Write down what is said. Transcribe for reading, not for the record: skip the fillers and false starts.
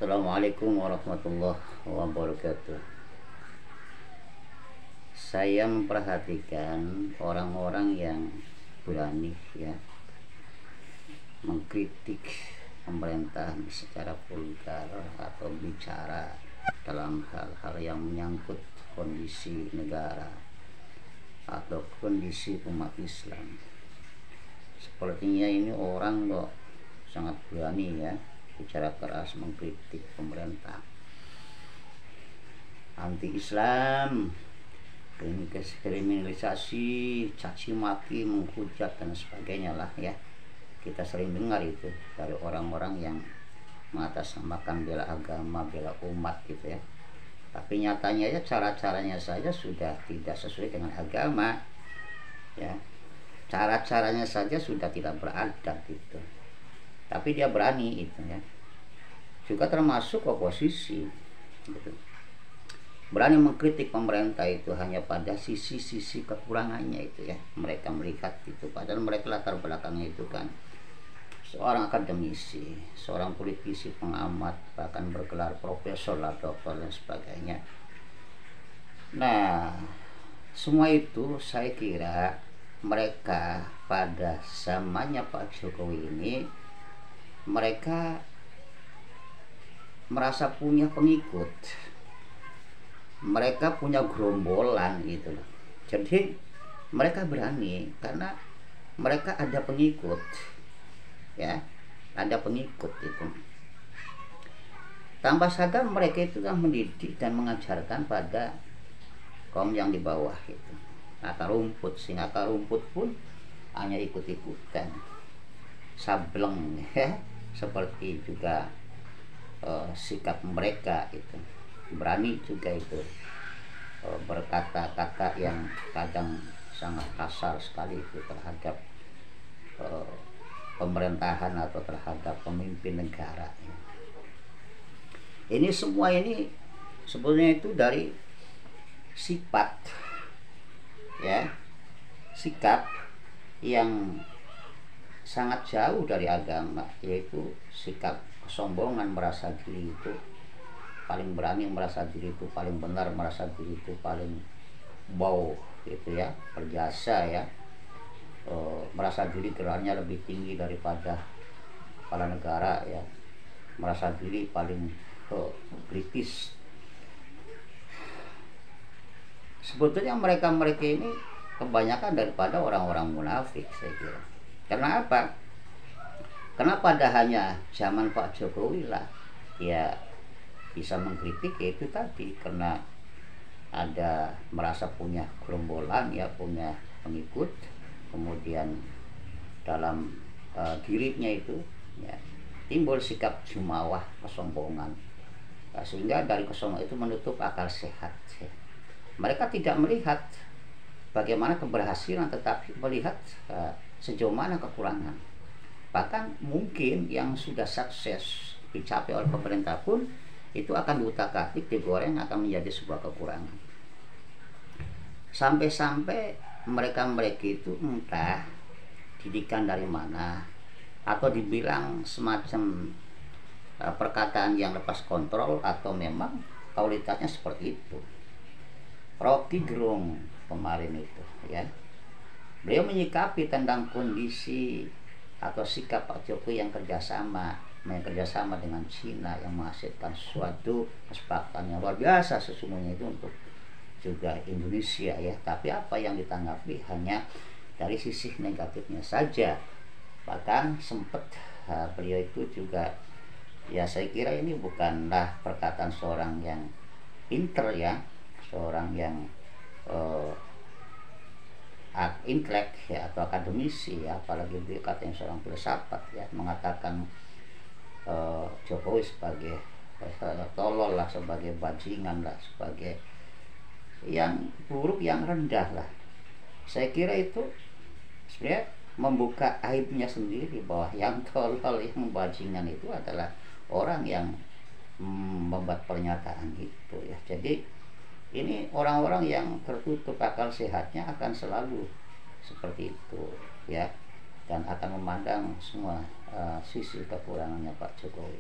Assalamualaikum warahmatullahi wabarakatuh. Saya memperhatikan orang-orang yang berani mengkritik pemerintah secara vulgar atau bicara dalam hal-hal yang menyangkut kondisi negara atau kondisi umat Islam. Sepertinya ini orang kok sangat berani bicara keras mengkritik pemerintah, anti-Islam, kriminalisasi, caci maki, menghujat dan sebagainya lah ya. Kita sering dengar itu dari orang-orang yang mengatasnamakan bela agama, bela umat gitu ya. Tapi nyatanya cara-caranya saja sudah tidak sesuai dengan agama ya. Cara-caranya saja sudah tidak beradab gitu. Tapi dia berani itu ya. Juga termasuk oposisi gitu. Berani mengkritik pemerintah itu hanya pada sisi-sisi kekurangannya itu ya. Mereka melihat itu, padahal mereka latar belakangnya itu kan seorang akademisi, seorang politisi, pengamat, bahkan bergelar profesor lah, doktor dan sebagainya. Nah, semua itu saya kira mereka pada zamannya Pak Jokowi ini mereka merasa punya pengikut, mereka punya gerombolan gitu loh. Jadi mereka berani karena mereka ada pengikut ya, ada pengikut itu. Tanpa sadar mereka itu kan mendidik dan mengajarkan pada kaum yang di bawah itu, akar rumput, sehingga akar rumput pun hanya ikut-ikutan sableng ya. Seperti juga sikap mereka itu berani juga itu berkata-kata yang kadang sangat kasar sekali itu terhadap pemerintahan atau terhadap pemimpin negara ya. Ini semua ini sebetulnya itu dari sifat ya, sikap yang sangat jauh dari agama, yaitu sikap kesombongan, merasa diri itu paling berani, merasa diri itu paling benar, merasa diri itu paling wow gitu ya, berjasa ya, merasa diri gelarnya lebih tinggi daripada kepala negara ya, merasa diri paling kritis. Sebetulnya mereka ini kebanyakan daripada orang-orang munafik saya kira. Karena apa? Karena pada hanya zaman Pak Jokowi lah ya bisa mengkritik, yaitu tadi karena ada merasa punya gerombolan ya, punya pengikut, kemudian dalam dirinya itu ya timbul sikap jumawa, kesombongan, sehingga dari kesombongan itu menutup akal sehat ya. Mereka tidak melihat bagaimana keberhasilan, tetapi melihat sejauh mana kekurangan. Bahkan mungkin yang sudah sukses dicapai oleh pemerintah pun itu akan diutak-atik, digoreng, akan menjadi sebuah kekurangan. Sampai-sampai mereka itu entah didikan dari mana, atau dibilang semacam perkataan yang lepas kontrol, atau memang kualitasnya seperti itu. Rocky Gerung kemarin itu ya, beliau menyikapi tentang kondisi atau sikap Pak Jokowi yang kerjasama dengan Cina, yang menghasilkan suatu kesepakatan yang luar biasa sesungguhnya itu untuk juga Indonesia ya. Tapi apa yang ditanggapi hanya dari sisi negatifnya saja. Bahkan sempat beliau itu juga ya, saya kira ini bukanlah perkataan seorang yang pinter ya, seorang yang intelek ya, atau akademisi ya, apalagi beliau katanya seorang filsafat ya, mengatakan Jokowi sebagai tolol lah, sebagai bajingan lah, sebagai yang buruk, yang rendah lah. Saya kira itu sebenarnya membuka aibnya sendiri, bahwa yang tolol, yang bajingan itu adalah orang yang membuat pernyataan itu ya. Jadi ini orang-orang yang tertutup akal sehatnya akan selalu seperti itu ya, dan akan memandang semua sisi kekurangannya Pak Jokowi.